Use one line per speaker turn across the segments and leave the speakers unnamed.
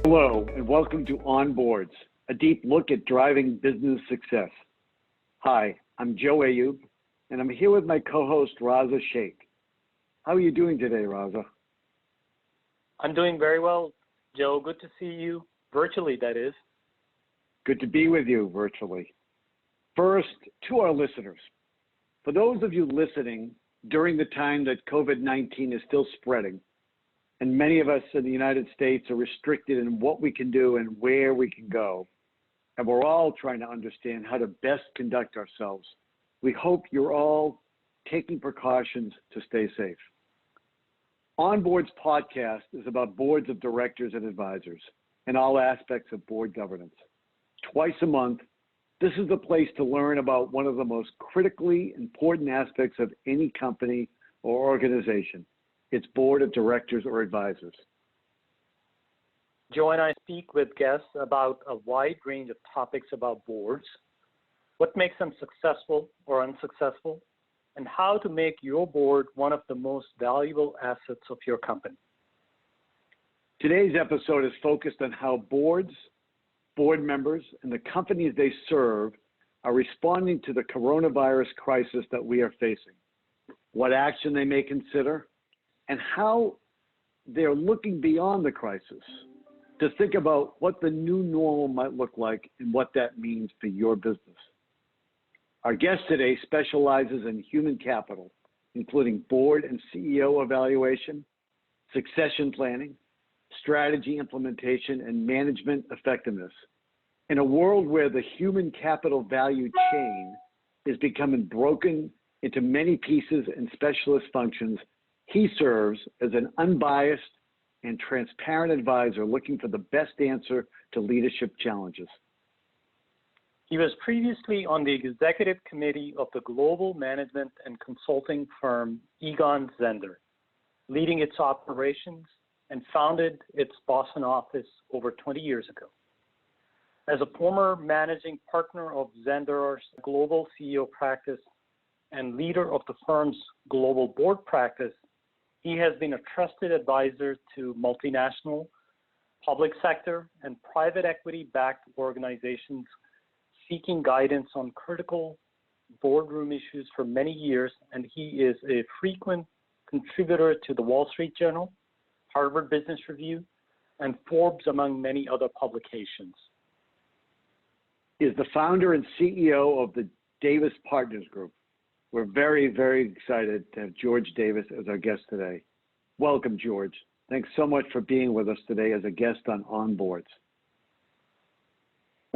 Hello, and welcome to On Boards, a deep look at driving business success. Hi, I'm Joe Ayub, and I'm here with my co-host, Raza Sheikh. How are you doing today, Raza?
I'm doing very well, Joe. Good to see you, virtually, that is.
Good to be with you virtually. First, to our listeners, for those of you listening during the time that COVID-19 is still spreading, and many of us in the United States are restricted in what we can do and where we can go, and we're all trying to understand how to best conduct ourselves, we hope you're all taking precautions to stay safe. On Boards podcast is about boards of directors and advisors and all aspects of board governance. Twice a month, this is the place to learn about one of the most critically important aspects of any company or organization, its board of directors or advisors.
Joe and I speak with guests about a wide range of topics about boards, what makes them successful or unsuccessful, and how to make your board one of the most valuable assets of your company.
Today's episode is focused on how boards, board members, and the companies they serve are responding to the coronavirus crisis that we are facing, what action they may consider, and how they're looking beyond the crisis to think about what the new normal might look like and what that means for your business. Our guest today specializes in human capital, including board and CEO evaluation, succession planning, strategy implementation, and management effectiveness. In a world where the human capital value chain is becoming broken into many pieces and specialist functions, he serves as an unbiased and transparent advisor looking for the best answer to leadership challenges.
He was previously on the executive committee of the global management and consulting firm Egon Zehnder, leading its operations, and founded its Boston office over 20 years ago. As a former managing partner of Zehnder's global CEO practice and leader of the firm's global board practice, he has been a trusted advisor to multinational, public sector, and private equity-backed organizations seeking guidance on critical boardroom issues for many years, and he is a frequent contributor to the Wall Street Journal, Harvard Business Review, and Forbes, among many other publications.
He is the founder and CEO of the Davis Partners Group. We're very, very excited to have George Davis as our guest today. Welcome, George. Thanks so much for being with us today as a guest on Boards.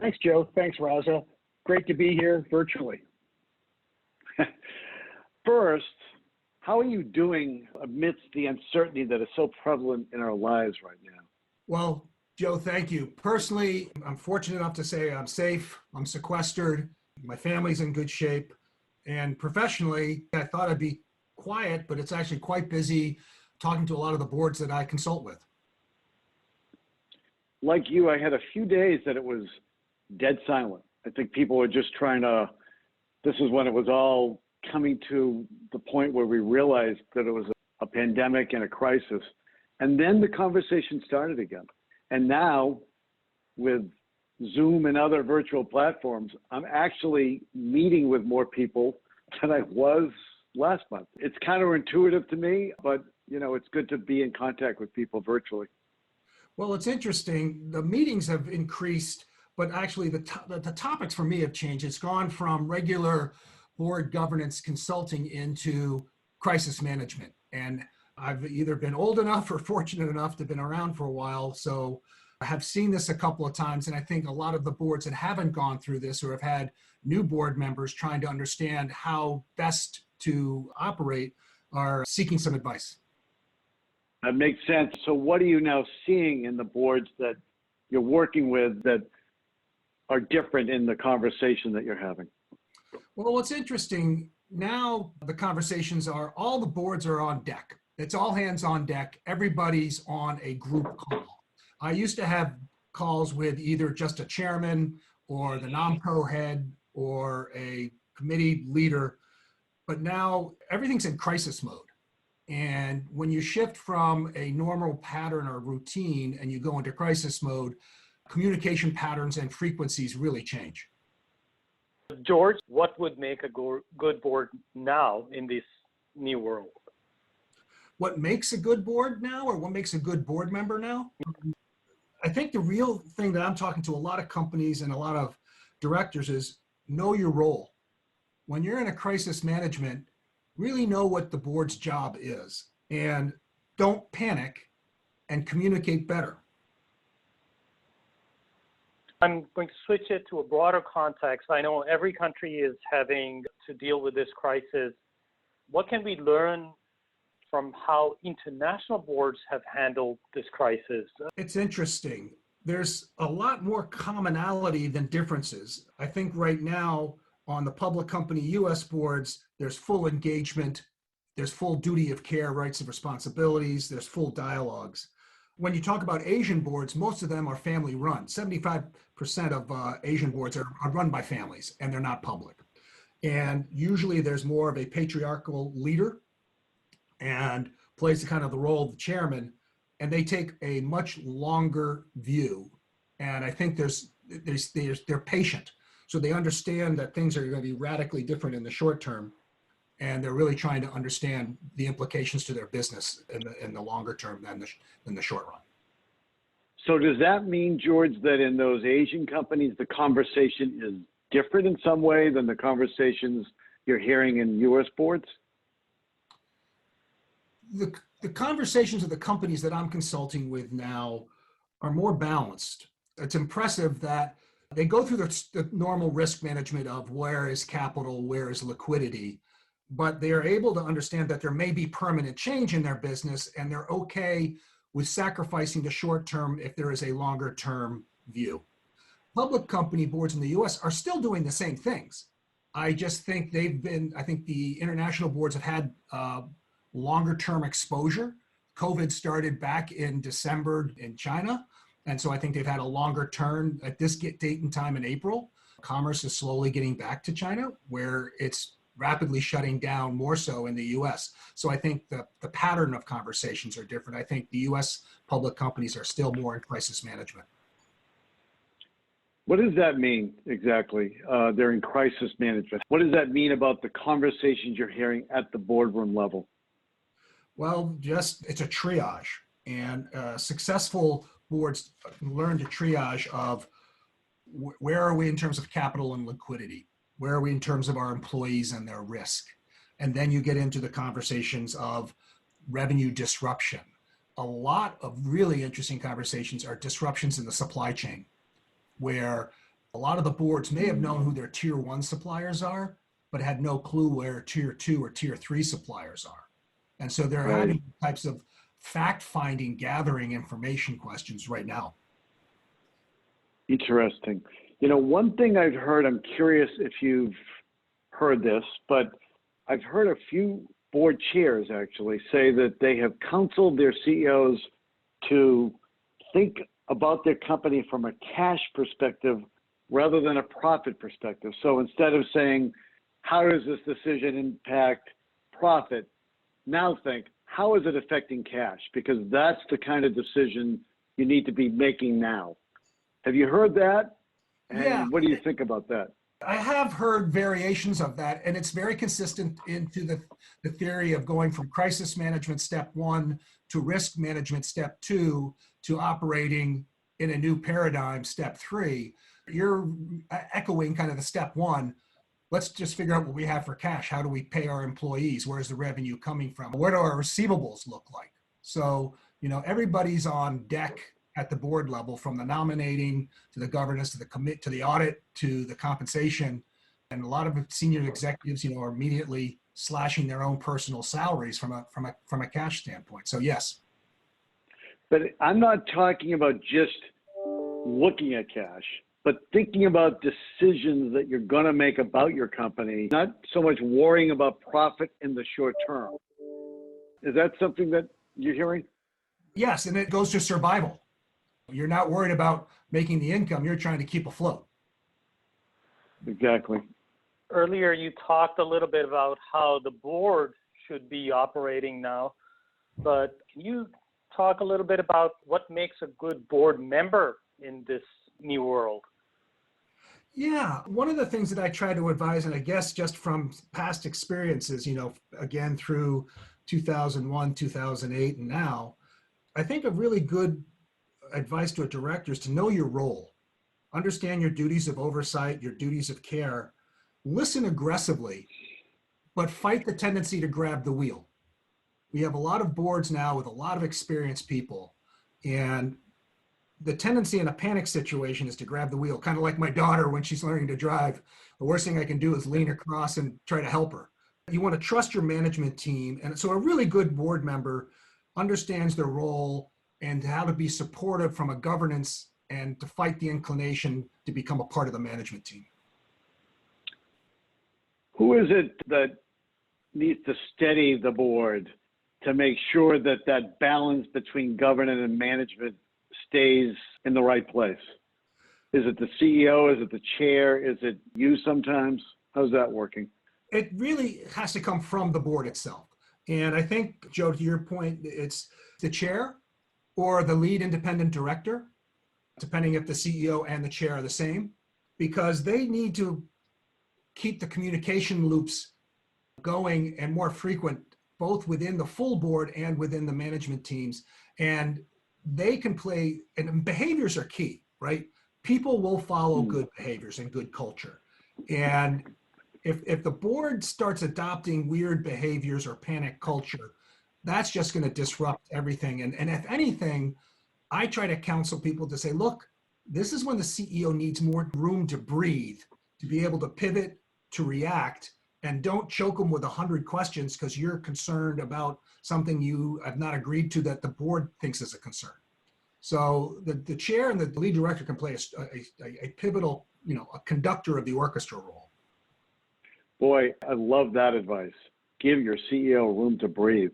Thanks, Joe. Thanks, Raza. Great to be here virtually.
First, how are you doing amidst the uncertainty that is so prevalent in our lives right now?
Well, Joe, thank you. Personally, I'm fortunate enough to say I'm safe, I'm sequestered, my family's in good shape. And professionally, I thought I'd be quiet, but it's actually quite busy talking to a lot of the boards that I consult with.
Like you, I had a few days that it was dead silent. I think people were just this is when it was all coming to the point where we realized that it was a pandemic and a crisis. And then the conversation started again. And now with Zoom and other virtual platforms, I'm actually meeting with more people than I was last month. It's counterintuitive to me, but it's good to be in contact with people virtually.
Well, it's interesting. The meetings have increased, but actually the topics for me have changed. It's gone from regular board governance consulting into crisis management. And I've either been old enough or fortunate enough to have been around for a while. So I have seen this a couple of times, and I think a lot of the boards that haven't gone through this or have had new board members trying to understand how best to operate are seeking some advice.
That makes sense. So what are you now seeing in the boards that you're working with that are different in the conversation that you're having?
Well, what's interesting now, the conversations are all the boards are on deck. It's all hands on deck. Everybody's on a group call. I used to have calls with either just a chairman or the NOMCO head or a committee leader, but now everything's in crisis mode. And when you shift from a normal pattern or routine and you go into crisis mode, communication patterns and frequencies really change.
George, what would make a good board now in this new world?
What makes a good board now, or what makes a good board member now? I think the real thing that I'm talking to a lot of companies and a lot of directors is know your role. When you're in a crisis management, really know what the board's job is and don't panic and communicate better.
I'm going to switch it to a broader context. I know every country is having to deal with this crisis. What can we learn from how international boards have handled this crisis?
It's interesting. There's a lot more commonality than differences. I think right now on the public company US boards, there's full engagement, there's full duty of care, rights and responsibilities, there's full dialogues. When you talk about Asian boards, most of them are family run. 75% of Asian boards are run by families and they're not public. And usually there's more of a patriarchal leader and plays the kind of the role of the chairman, and they take a much longer view. And I think they're patient. So they understand that things are going to be radically different in the short term. And they're really trying to understand the implications to their business in the longer term than the short run.
So does that mean, George, that in those Asian companies, the conversation is different in some way than the conversations you're hearing in US boards?
The conversations of the companies that I'm consulting with now are more balanced. It's impressive that they go through the normal risk management of where is capital, where is liquidity, but they are able to understand that there may be permanent change in their business and they're okay with sacrificing the short term if there is a longer term view. Public company boards in the US are still doing the same things. I just think I think the international boards have had longer term exposure. COVID started back in December in China. And so I think they've had a longer turn at this date and time in April. Commerce is slowly getting back to China, where it's rapidly shutting down more so in the US. So I think the pattern of conversations are different. I think the US public companies are still more in crisis management.
What does that mean exactly? They're in crisis management. What does that mean about the conversations you're hearing at the boardroom level?
Well, it's a triage, and successful boards learn to triage of where are we in terms of capital and liquidity? Where are we in terms of our employees and their risk? And then you get into the conversations of revenue disruption. A lot of really interesting conversations are disruptions in the supply chain, where a lot of the boards may have known who their tier 1 suppliers are, but had no clue where tier 2 or tier 3 suppliers are. And so they're having types of fact-finding, gathering information questions right now.
Interesting. You know, one thing I've heard, I'm curious if you've heard this, but I've heard a few board chairs actually say that they have counseled their CEOs to think about their company from a cash perspective rather than a profit perspective. So instead of saying, how does this decision impact profit? Now think, how is it affecting cash? Because that's the kind of decision you need to be making now. Have you heard that? And
yeah.
What do you think about that?
I have heard variations of that, and it's very consistent into the theory of going from crisis management step 1 to risk management step 2 to operating in a new paradigm step 3. You're echoing kind of the step 1. Let's just figure out what we have for cash. How do we pay our employees? Where's the revenue coming from? Where do our receivables look like? So, you know, everybody's on deck at the board level, from the nominating to the governance to the audit to the compensation. And a lot of senior executives, you know, are immediately slashing their own personal salaries from a cash standpoint. So yes.
But I'm not talking about just looking at cash, but thinking about decisions that you're going to make about your company, not so much worrying about profit in the short term. Is that something that you're hearing?
Yes, and it goes to survival. You're not worried about making the income, you're trying to keep afloat.
Exactly.
Earlier, you talked a little bit about how the board should be operating now. But can you talk a little bit about what makes a good board member in this new world?
Yeah, one of the things that I try to advise, and I guess just from past experiences, again through 2001, 2008, and now, I think a really good advice to a director is to know your role, understand your duties of oversight, your duties of care, listen aggressively, but fight the tendency to grab the wheel. We have a lot of boards now with a lot of experienced people, and the tendency in a panic situation is to grab the wheel, kind of like my daughter when she's learning to drive. The worst thing I can do is lean across and try to help her. You want to trust your management team. And so a really good board member understands their role and how to be supportive from a governance and to fight the inclination to become a part of the management team.
Who is it that needs to steady the board to make sure that that balance between governance and management stays in the right place? Is it the CEO? Is it the chair? Is it you sometimes? How's that working?
It really has to come from the board itself. And I think, Joe, to your point, it's the chair or the lead independent director, depending if the CEO and the chair are the same, because they need to keep the communication loops going and more frequent, both within the full board and within the management teams. And they can play, and behaviors are key, right? People will follow good behaviors and good culture. And if the board starts adopting weird behaviors or panic culture, that's just going to disrupt everything. And if anything, I try to counsel people to say, look, this is when the CEO needs more room to breathe, to be able to pivot, to react, and don't choke them with 100 questions because you're concerned about something you have not agreed to that the board thinks is a concern. So the chair and the lead director can play a pivotal, a conductor of the orchestra role.
Boy, I love that advice. Give your CEO room to breathe.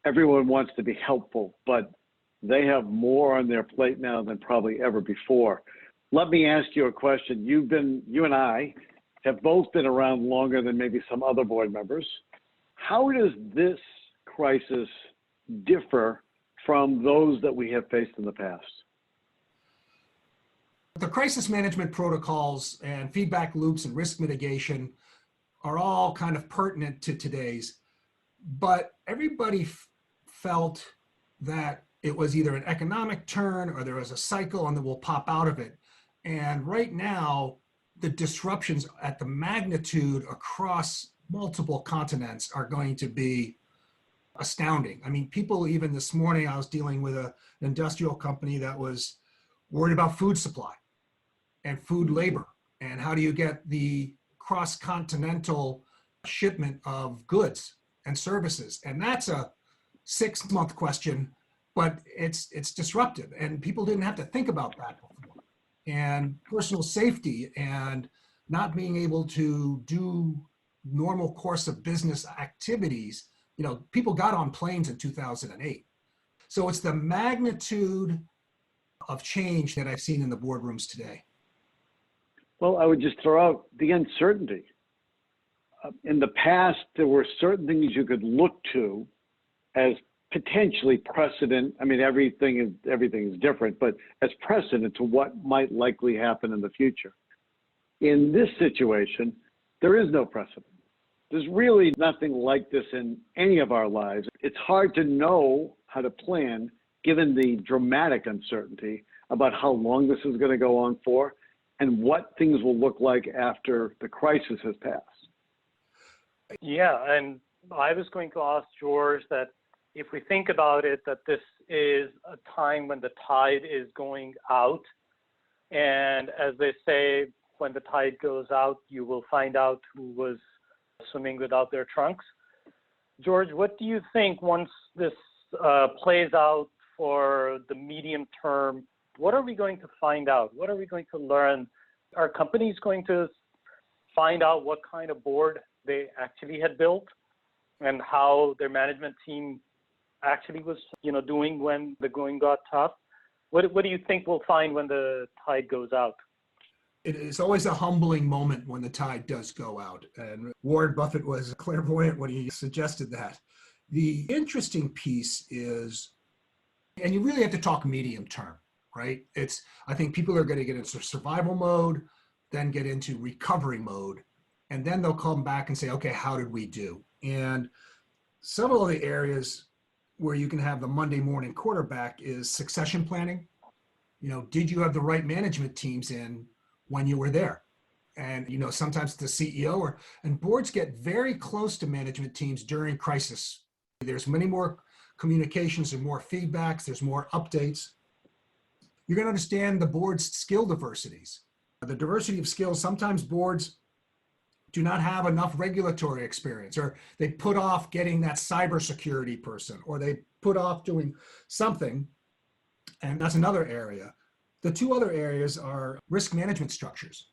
Everyone wants to be helpful, but they have more on their plate now than probably ever before. Let me ask you a question. You and I have both been around longer than maybe some other board members. How does this crisis differ from those that we have faced in the past?
The crisis management protocols and feedback loops and risk mitigation are all kind of pertinent to today's, but everybody felt that it was either an economic turn or there was a cycle and that we'll pop out of it. And right now, the disruptions at the magnitude across multiple continents are going to be astounding. I mean, people, even this morning, I was dealing with an industrial company that was worried about food supply and food labor. And how do you get the cross-continental shipment of goods and services? And that's a 6-month question, but it's disruptive. And people didn't have to think about that before. And personal safety and not being able to do normal course of business activities. People got on planes in 2008. So it's the magnitude of change that I've seen in the boardrooms today.
Well, I would just throw out the uncertainty. In the past, there were certain things you could look to as potentially precedent. I mean, everything is different, but as precedent to what might likely happen in the future. In this situation, there is no precedent. There's really nothing like this in any of our lives. It's hard to know how to plan given the dramatic uncertainty about how long this is going to go on for and what things will look like after the crisis has passed.
Yeah, and I was going to ask George that if we think about it, that this is a time when the tide is going out. And as they say, when the tide goes out, you will find out who was swimming without their trunks. George, what do you think once this plays out for the medium term? What are we going to find out? What are we going to learn? Are companies going to find out what kind of board they actually had built and how their management team actually was, doing when the going got tough? What do you think we'll find when the tide goes out?
It is always a humbling moment when the tide does go out. And Warren Buffett was clairvoyant when he suggested that. The interesting piece is, and you really have to talk medium term, right? I think people are going to get into survival mode, then get into recovery mode, and then they'll come back and say, okay, how did we do? And some of the areas where you can have the Monday morning quarterback is succession planning. Did you have the right management teams in when you were there? And, sometimes the CEO and boards get very close to management teams during crisis. There's many more communications and more feedbacks. There's more updates. You're going to understand the board's skill diversities. The diversity of skills, sometimes boards do not have enough regulatory experience, or they put off getting that cybersecurity person, or they put off doing something. And that's another area. The two other areas are risk management structures.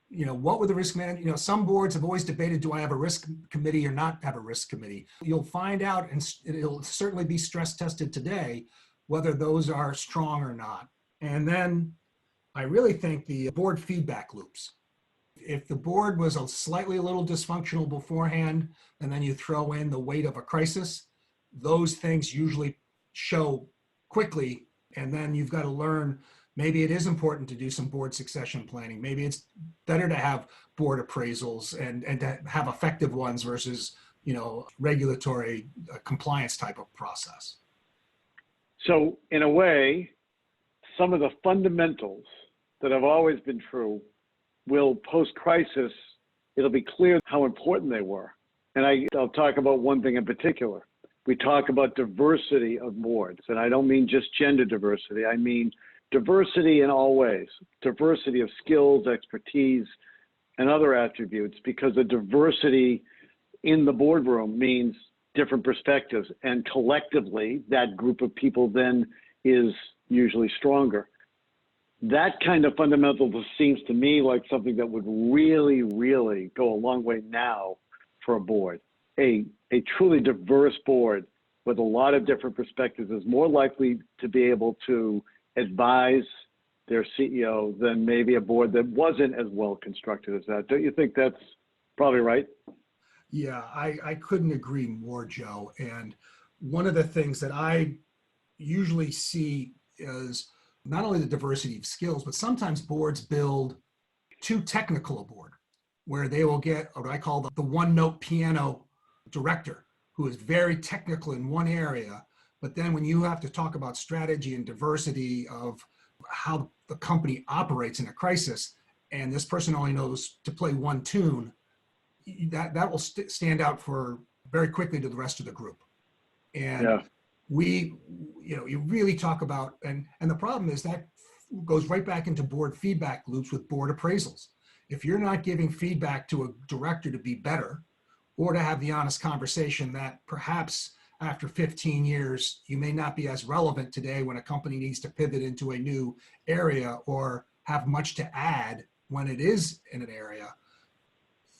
What were the risk management? Some boards have always debated, do I have a risk committee or not have a risk committee? You'll find out, and it'll certainly be stress tested today, whether those are strong or not. And then I really think the board feedback loops. If the board was a little dysfunctional beforehand, and then you throw in the weight of a crisis, those things usually show quickly. And then you've got to learn, maybe it is important to do some board succession planning. Maybe it's better to have board appraisals and to have effective ones versus, regulatory compliance type of process.
So in a way, some of the fundamentals that have always been true will post-crisis, it'll be clear how important they were. And I'll talk about one thing in particular. We talk about diversity of boards, and I don't mean just gender diversity. I mean diversity in all ways, diversity of skills, expertise, and other attributes, because the diversity in the boardroom means different perspectives, and collectively, that group of people then is usually stronger. That kind of fundamental seems to me like something that would really, really go a long way now for a board. A truly diverse board with a lot of different perspectives is more likely to be able to advise their CEO than maybe a board that wasn't as well constructed as that. Don't you think that's probably right?
Yeah, I couldn't agree more, Joe. And one of the things that I usually see is not only the diversity of skills, but sometimes boards build too technical a board, where they will get what I call the one-note piano director, who is very technical in one area, but then when you have to talk about strategy and diversity of how the company operates in a crisis, and this person only knows to play one tune, that will stand out for very quickly to the rest of the group. And yeah. You really talk about, and the problem is that goes right back into board feedback loops with board appraisals. If you're not giving feedback to a director to be better, or to have the honest conversation that perhaps after 15 years, you may not be as relevant today when a company needs to pivot into a new area or have much to add when it is in an area.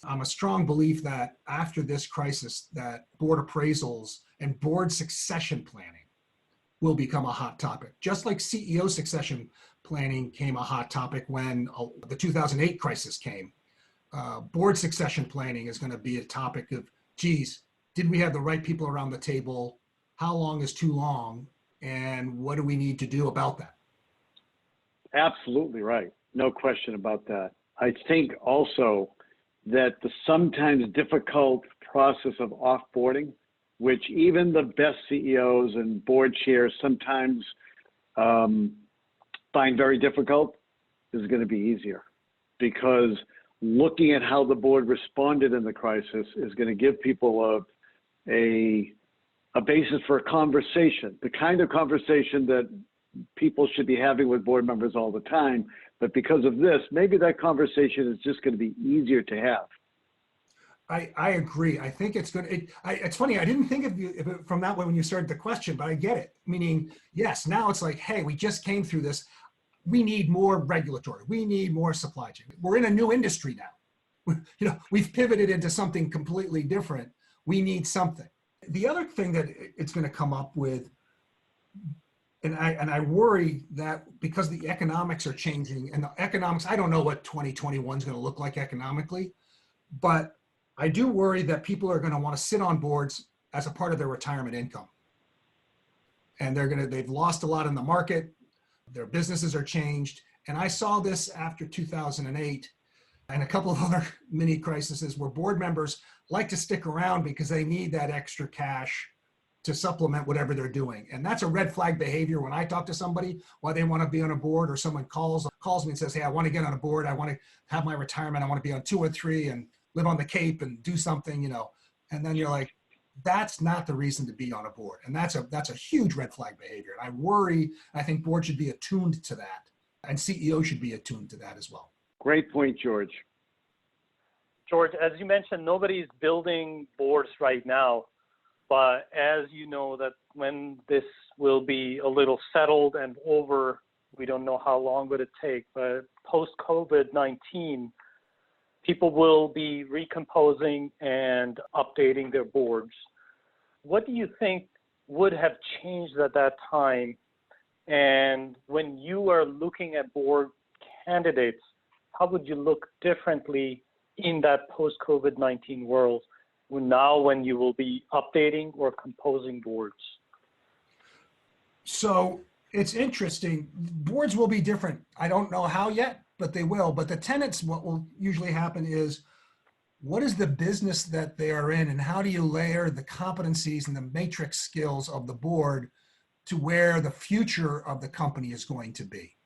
I'm a strong belief that after this crisis, that board appraisals and board succession planning will become a hot topic. Just like CEO succession planning came a hot topic when the 2008 crisis came. Board succession planning is going to be a topic of, geez, did we have the right people around the table? How long is too long? And what do we need to do about that?
Absolutely right. No question about that. I think also that the sometimes difficult process of offboarding, which even the best CEOs and board chairs sometimes find very difficult, is going to be easier, because looking at how the board responded in the crisis is going to give people a basis for a conversation, the kind of conversation that people should be having with board members all the time. But because of this, maybe that conversation is just going to be easier to have.
I agree. I think it's good. It's funny. I didn't think of it from that way when you started the question, but I get it. Meaning, yes, now it's like, hey, we just came through this. We need more regulatory. We need more supply chain. We're in a new industry now. We've pivoted into something completely different. We need something. The other thing that it's going to come up with, and I worry that because the economics are changing, and the economics, I don't know what 2021 is going to look like economically, but I do worry that people are going to want to sit on boards as a part of their retirement income. And they've lost a lot in the market. Their businesses are changed. And I saw this after 2008 and a couple of other mini crises where board members like to stick around because they need that extra cash to supplement whatever they're doing. And that's a red flag behavior when I talk to somebody why they want to be on a board, or someone calls me and says, hey, I want to get on a board. I want to have my retirement. I want to be on 2 or 3 and live on the Cape and do something, and then you're like, that's not the reason to be on a board. And that's a huge red flag behavior. And I worry, I think boards should be attuned to that, and CEOs should be attuned to that as well.
Great point, George.
George, as you mentioned, nobody's building boards right now. But as you know, that when this will be a little settled and over, we don't know how long would it take, but post-COVID-19, people will be recomposing and updating their boards. What do you think would have changed at that time? And when you are looking at board candidates, how would you look differently in that post-COVID-19 world now when you will be updating or composing boards?
So it's interesting. Boards will be different. I don't know how yet, but they will. But the tenets, what will usually happen is, what is the business that they are in, and how do you layer the competencies and the matrix skills of the board to where the future of the company is going to be?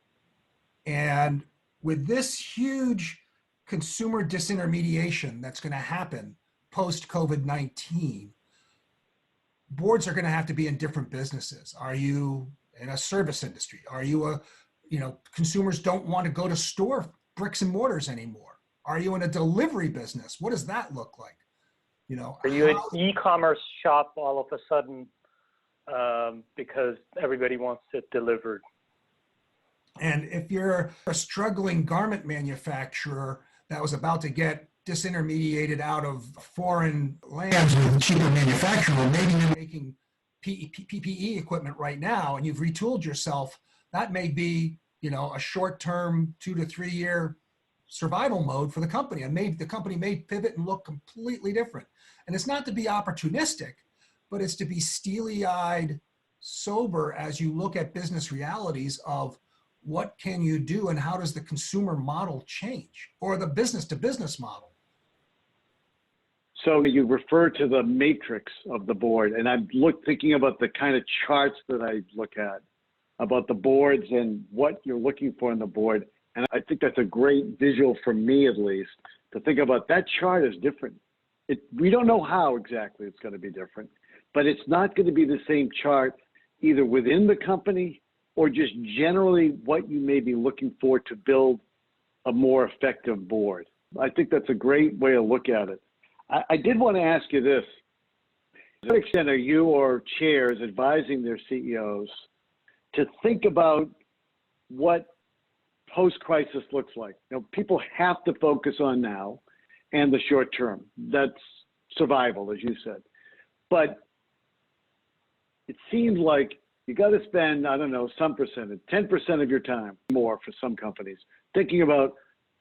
And with this huge consumer disintermediation that's going to happen post-COVID-19, boards are going to have to be in different businesses. Are you in a service industry? Are you consumers don't want to go to store bricks and mortars anymore? Are you in a delivery business? What does that look like?
Are you an e-commerce shop all of a sudden because everybody wants it delivered?
And if you're a struggling garment manufacturer that was about to get disintermediated out of foreign lands with a cheaper manufacturer, maybe you're making PPE equipment right now and you've retooled yourself, that may be, a short-term 2 to 3 year survival mode for the company. And the company may pivot and look completely different. And it's not to be opportunistic, but it's to be steely-eyed, sober as you look at business realities of what can you do and how does the consumer model change, or the business-to-business model.
So you refer to the matrix of the board, and I'm thinking about the kind of charts that I look at about the boards and what you're looking for in the board. And I think that's a great visual for me, at least, to think about. That chart is different. We don't know how exactly it's going to be different, but it's not going to be the same chart either within the company or just generally what you may be looking for to build a more effective board. I think that's a great way to look at it. I did want to ask you this. To what extent are you or chairs advising their CEOs to think about what post-crisis looks like? People have to focus on now and the short term. That's survival, as you said. But it seems like you got to spend, some percentage, 10% of your time more for some companies, thinking about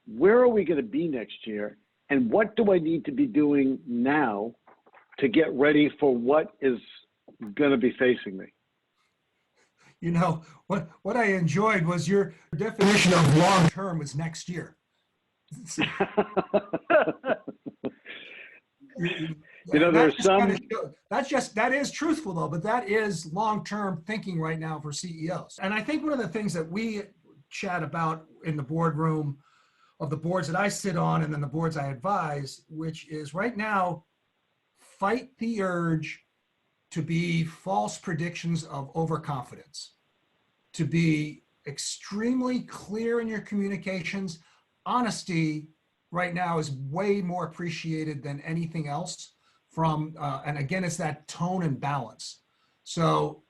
where are we going to be next year and what do I need to be doing now to get ready for what is going to be facing me?
What I enjoyed was your definition of long term was next year.
There's some.
That is truthful though, but that is long-term thinking right now for CEOs. And I think one of the things that we chat about in the boardroom of the boards that I sit on and then the boards I advise, which is right now, fight the urge to be false predictions of overconfidence, to be extremely clear in your communications. Honesty right now is way more appreciated than anything else and again, it's that tone and balance. So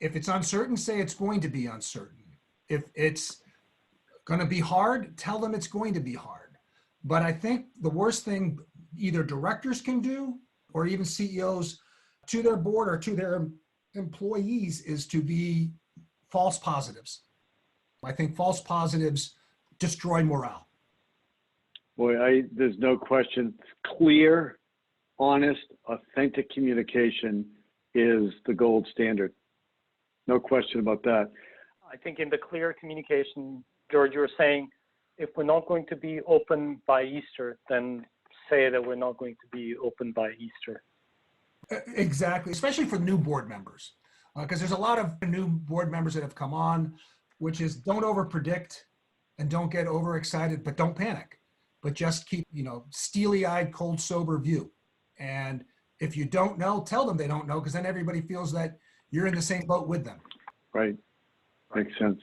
if it's uncertain, say it's going to be uncertain. If it's going to be hard, tell them it's going to be hard. But I think the worst thing either directors can do or even CEOs to their board or to their employees is to be false positives. I think false positives destroy morale.
Boy, there's no question. Clear honest, authentic communication is the gold standard. No question about that.
I think in the clear communication, George, you were saying if we're not going to be open by Easter, then say that we're not going to be open by Easter.
Exactly, especially for new board members, because there's a lot of new board members that have come on, which is don't overpredict and don't get overexcited, but don't panic, but just keep, steely-eyed, cold, sober view. And if you don't know, tell them they don't know, because then everybody feels that you're in the same boat with them.
Right. Makes sense.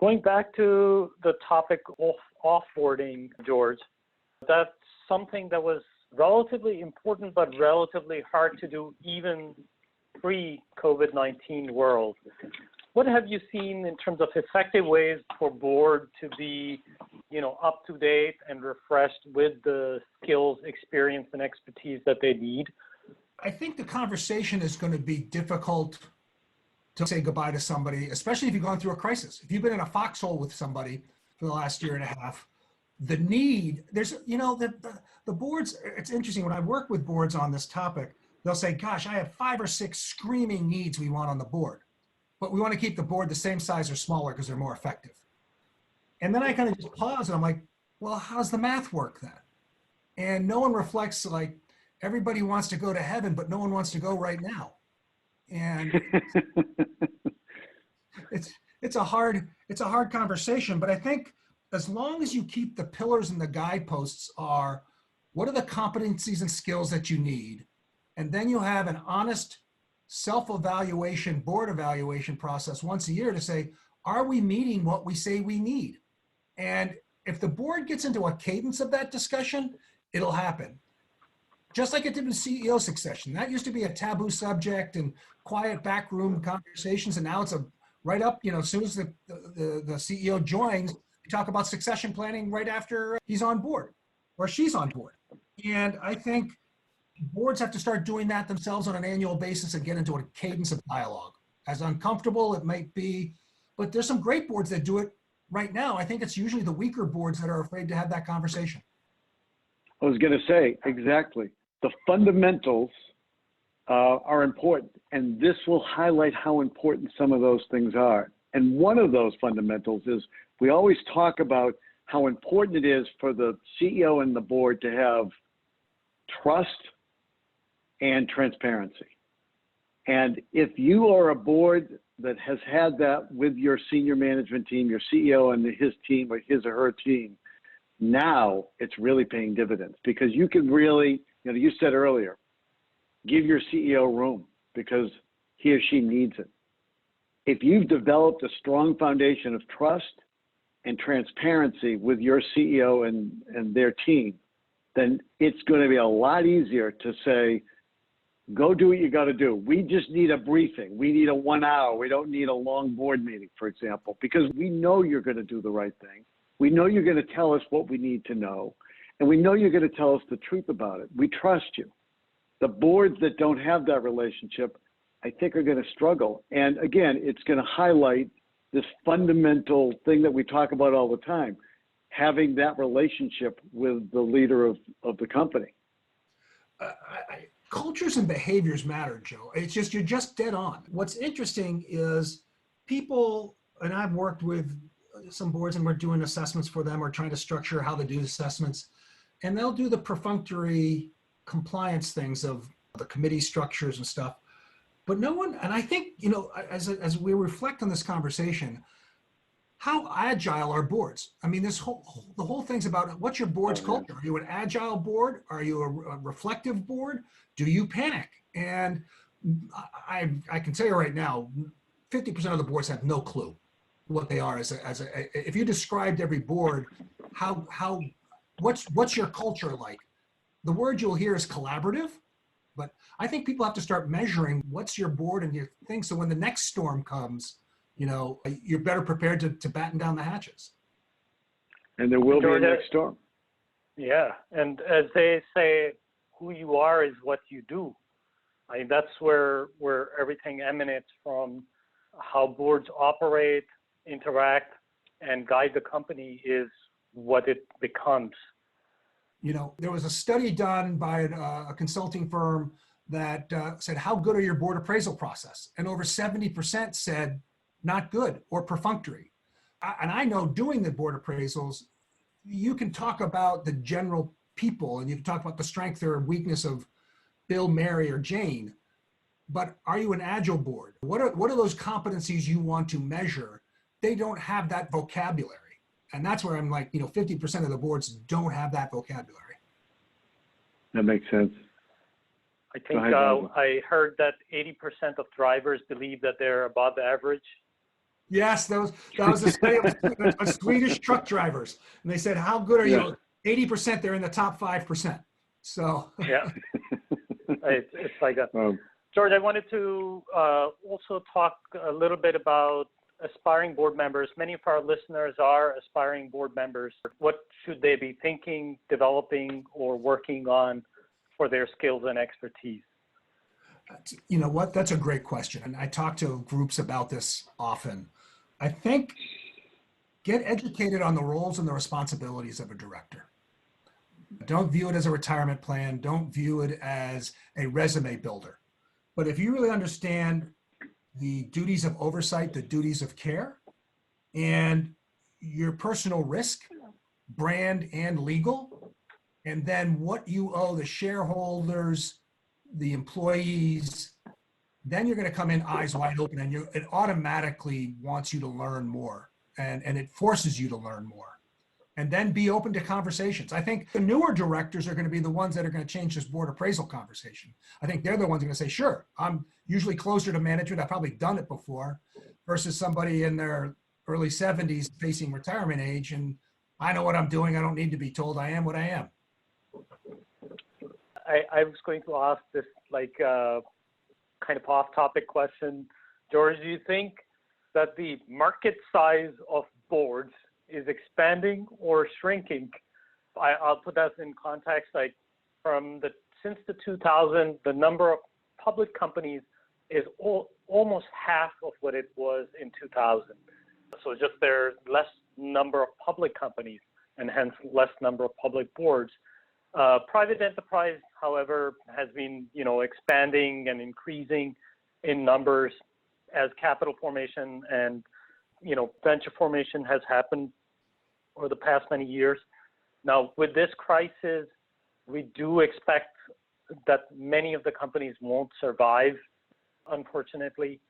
Going back to the topic of offboarding, George, that's something that was relatively important, but relatively hard to do even pre-COVID-19 world. What have you seen in terms of effective ways for board to be, up to date and refreshed with the skills, experience, and expertise that they need?
I think the conversation is going to be difficult to say goodbye to somebody, especially if you've gone through a crisis. If you've been in a foxhole with somebody for the last year and a half, the need, there's, the boards, it's interesting, when I work with boards on this topic, they'll say, gosh, I have 5 or 6 screaming needs we want on the board, but we want to keep the board the same size or smaller because they're more effective. And then I kind of just pause and I'm like, well, how's the math work then? And no one reflects, like, everybody wants to go to heaven, but no one wants to go right now. And it's a hard conversation, but I think as long as you keep the pillars and the guideposts are, what are the competencies and skills that you need? And then you have an honest self-evaluation, board evaluation process once a year to say, are we meeting what we say we need? And if the board gets into a cadence of that discussion, it'll happen. Just like it did with CEO succession. That used to be a taboo subject and quiet backroom conversations, and now it's a right up, as soon as the CEO joins, we talk about succession planning right after he's on board or she's on board. And I think boards have to start doing that themselves on an annual basis and get into a cadence of dialogue. As uncomfortable it might be, but there's some great boards that do it right now. I think it's usually the weaker boards that are afraid to have that conversation.
I was going to say, exactly. The fundamentals are important, and this will highlight how important some of those things are. And one of those fundamentals is we always talk about how important it is for the CEO and the board to have trust and transparency. And if you are a board that has had that with your senior management team, your CEO and his team or his or her team, now it's really paying dividends, because you can really, you said earlier, give your CEO room because he or she needs it. If you've developed a strong foundation of trust and transparency with your CEO and their team, then it's going to be a lot easier to say, go do what you got to do. We just need a briefing. We need a 1 hour. We don't need a long board meeting, for example, because we know you're going to do the right thing. We know you're going to tell us what we need to know, and we know you're going to tell us the truth about it. We trust you. The boards that don't have that relationship, I think, are going to struggle. And again, it's going to highlight this fundamental thing that we talk about all the time, having that relationship with the leader of the company.
Cultures and behaviors matter, Joe. It's just, you're just dead on. What's interesting is people, and I've worked with some boards and we're doing assessments for them or trying to structure how they do assessments, and they'll do the perfunctory compliance things of the committee structures and stuff. But no one, and I think, as we reflect on this conversation, how agile are boards? I mean, the whole thing's about what's your board's culture? Are you an agile board? Are you a reflective board? Do you panic? And I can tell you right now, 50% of the boards have no clue what they are if you described every board, what's your culture like? The word you'll hear is collaborative, but I think people have to start measuring what's your board and your thing, so when the next storm comes, you're better prepared to batten down the hatches.
And there will be a next storm.
Yeah, and as they say, who you are is what you do. I mean, that's where everything emanates from. How boards operate, interact, and guide the company is what it becomes.
There was a study done by a consulting firm that said, how good are your board appraisal process? And over 70% said not good or perfunctory. And I know doing the board appraisals, you can talk about the general people and you can talk about the strength or weakness of Bill, Mary, or Jane, but are you an agile board? What are those competencies you want to measure? They don't have that vocabulary. And that's where I'm like, 50% of the boards don't have that vocabulary.
That makes sense.
I think I heard that 80% of drivers believe that they're above average.
Yes, that was a study of Swedish truck drivers. And they said, how good are you? 80%, they're in the top 5%. So
yeah, it's like that. George, I wanted to also talk a little bit about aspiring board members. Many of our listeners are aspiring board members. What should they be thinking, developing, or working on for their skills and expertise?
You know what? That's a great question. And I talk to groups about this often. I think get educated on the roles and the responsibilities of a director. Don't view it as a retirement plan. Don't view it as a resume builder. But if you really understand the duties of oversight, the duties of care, and your personal risk, brand and legal, and then what you owe the shareholders, the employees, then you're going to come in eyes wide open, and it automatically wants you to learn more, and it forces you to learn more. And then be open to conversations. I think the newer directors are going to be the ones that are going to change this board appraisal conversation. I think they're the ones that are going to say, sure, I'm usually closer to management. I've probably done it before, versus somebody in their early 70s facing retirement age. And I know what I'm doing. I don't need to be told. I am what I am.
I was going to ask this kind of off-topic question. George, do you think that the market size of boards is expanding or shrinking? I'll put that in context. Since the 2000, the number of public companies is almost half of what it was in 2000. So just there's less number of public companies and hence less number of public boards. Private enterprise, however, has been expanding and increasing in numbers as capital formation and venture formation has happened over the past many years. Now, with this crisis, we do expect that many of the companies won't survive, unfortunately.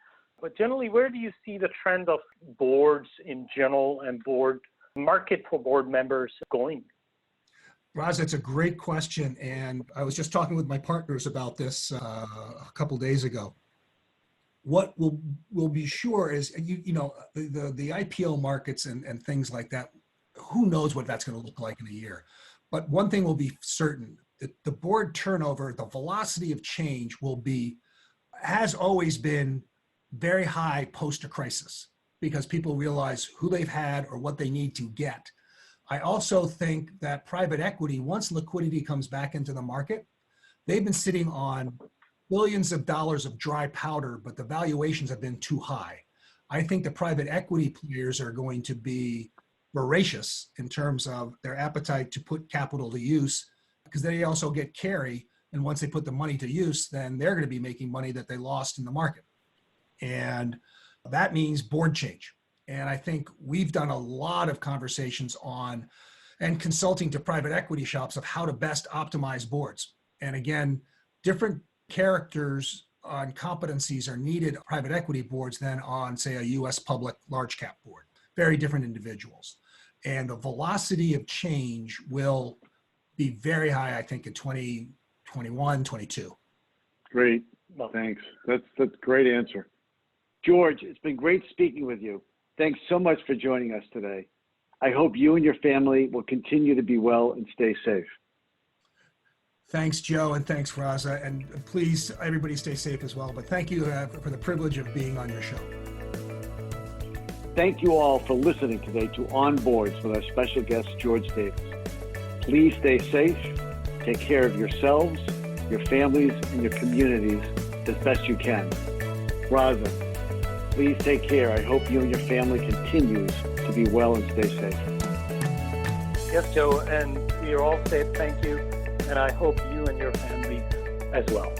But generally, where do you see the trend of boards in general and board market for board members going?
Raz, it's a great question. And I was just talking with my partners about this a couple days ago. What will be sure is, the IPO markets and things like that, who knows what that's going to look like in a year. But one thing will be certain, that the board turnover, the velocity of change has always been very high post a crisis because people realize who they've had or what they need to get. I also think that private equity, once liquidity comes back into the market, they've been sitting on billions of dollars of dry powder, but the valuations have been too high. I think the private equity players are going to be voracious in terms of their appetite to put capital to use, because they also get carry. And once they put the money to use, then they're going to be making money that they lost in the market. And that means board change. And I think we've done a lot of conversations on and consulting to private equity shops of how to best optimize boards. And again, different characters on competencies are needed on private equity boards than on, say, a US public large cap board. Very different individuals. And the velocity of change will be very high, I think, in 2021, 22.
Great. Thanks. That's a great answer. George, it's been great speaking with you. Thanks so much for joining us today. I hope you and your family will continue to be well and stay safe.
Thanks, Joe, and thanks, Raza. And please, everybody stay safe as well. But thank you for the privilege of being on your show.
Thank you all for listening today to On Boards with our special guest, George Davis. Please stay safe, take care of yourselves, your families, and your communities as best you can. Raza, please take care. I hope you and your family continues to be well and stay safe.
Yes, Joe, and we are all safe. Thank you. And I hope you and your family as well.